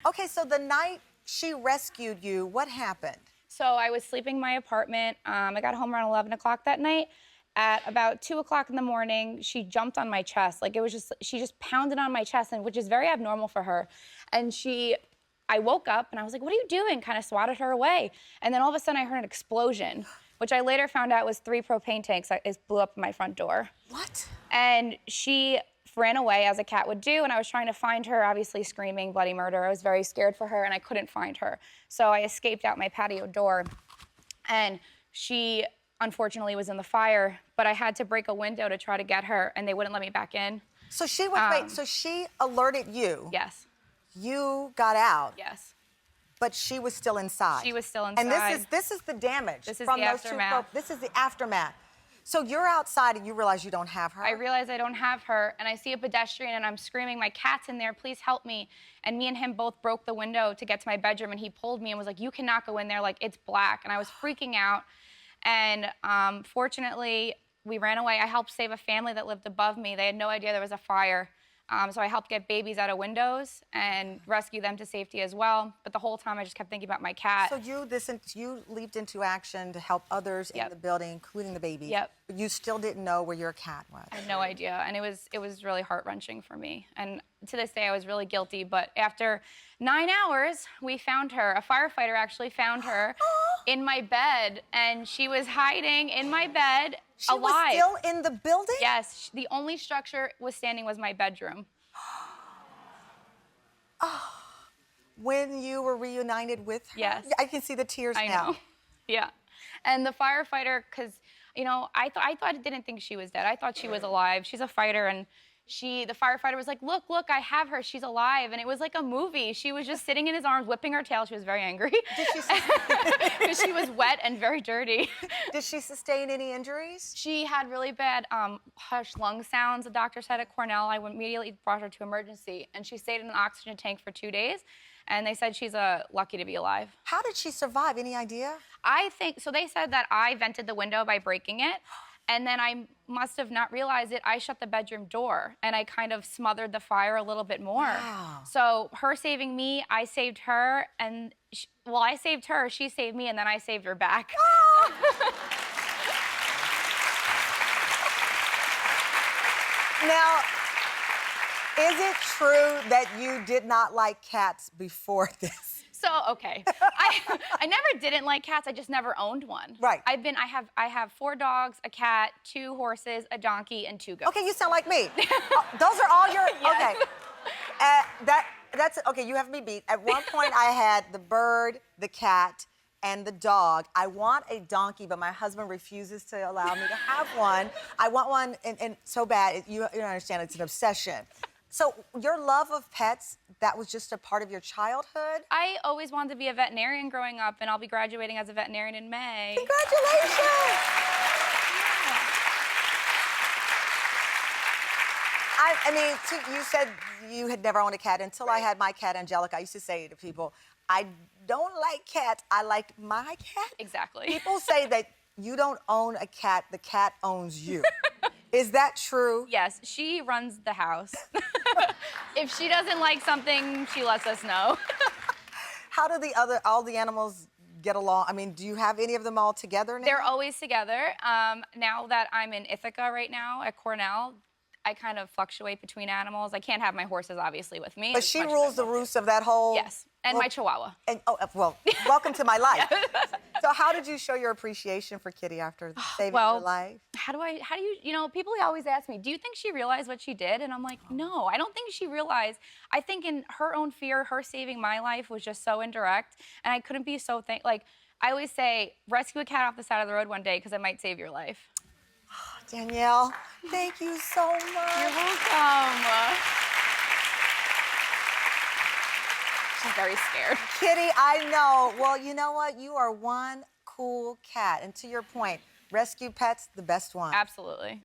Okay, so the night she rescued you, what happened? So I was sleeping in my apartment. I got home around 11 o'clock that night. At about 2 o'clock in the morning, she jumped on my chest. Like, it was just, she just pounded on my chest, and which is very abnormal for her. And I woke up and I was like, what are you doing? Kind of swatted her away. And then all of a sudden I heard an explosion, which I later found out was 3 propane tanks that blew up in my front door. What? And she ran away, as a cat would do, and I was trying to find her, obviously screaming bloody murder. I was very scared for her, and I couldn't find her. So I escaped out my patio door, and she unfortunately was in the fire, but I had to break a window to try to get her, and they wouldn't let me back in. So she was, wait, so she alerted you. Yes. You got out. Yes. But she was still inside. She was still inside. And this is the damage. This is from the those aftermath. This is the aftermath. So you're outside and you realize you don't have her? I realize I don't have her, and I see a pedestrian, and I'm screaming, my cat's in there, please help me. And me and him both broke the window to get to my bedroom, and he pulled me and was like, you cannot go in there, like, it's black. And I was freaking out. And fortunately, we ran away. I helped save a family that lived above me. They had no idea there was a fire. So I helped get babies out of windows and rescue them to safety as well. But the whole time I just kept thinking about my cat. So you leaped into action to help others in the building, including the baby. Yep. But you still didn't know where your cat was. I had no idea, and it was really heart-wrenching for me. And to this day, I was really guilty. But after 9 hours, we found her. A firefighter actually found her in my bed, and she was hiding in my bed. She alive. was still in the building? Yes. The only structure was standing was my bedroom. Oh, when you were reunited with her? Yes. I can see the tears I now. know. Yeah. And the firefighter, because, you know, I didn't think she was dead. I thought she was alive. She's a fighter, and the firefighter was like, look, I have her, she's alive. And it was like a movie. She was just sitting in his arms, whipping her tail. She was very angry. Did she because she was wet and very dirty. Did she sustain any injuries? She had really bad hushed lung sounds, the doctor said at Cornell. I immediately brought her to emergency, and she stayed in an oxygen tank for 2 days. And they said she's lucky to be alive. How did she survive? Any idea? So they said that I vented the window by breaking it. And then I must have not realized it. I shut the bedroom door, and I kind of smothered the fire a little bit more. Wow. So her saving me, I saved her, and I saved her, she saved me, and then I saved her back. Oh. Now, is it true that you did not like cats before this? So, okay, I never didn't like cats. I just never owned one. Right. I have 4 dogs, a cat, 2 horses, a donkey, and 2 goats. Okay, you sound like me. Those are all your. Yes. Okay. That's okay. You have me beat. At one point, I had the bird, the cat, and the dog. I want a donkey, but my husband refuses to allow me to have one. I want one, and so bad. You don't understand. It's an obsession. So your love of pets, that was just a part of your childhood? I always wanted to be a veterinarian growing up, and I'll be graduating as a veterinarian in May. Congratulations! I mean, you said you had never owned a cat until I had my cat, Angelica. I used to say to people, I don't like cats, I like my cat. Exactly. People say that you don't own a cat, the cat owns you. Is that true? Yes, she runs the house. If she doesn't like something, she lets us know. How do all the animals get along? I mean, do you have any of them all together now? They're always together. Now that I'm in Ithaca right now at Cornell, I kind of fluctuate between animals. I can't have my horses, obviously, with me. But she rules the roost of that whole... Yes, and my Chihuahua. And well, welcome to my life. So how did you show your appreciation for Kitty after saving your life? How do you, people always ask me, do you think she realized what she did? And I'm like, no, I don't think she realized. I think in her own fear, her saving my life was just so indirect, and I couldn't be so like, I always say, rescue a cat off the side of the road one day, because it might save your life. Danielle, thank you so much. You're welcome. She's very scared. Kitty, I know. Well, you know what? You are one cool cat. And to your point, rescue pets, the best one. Absolutely.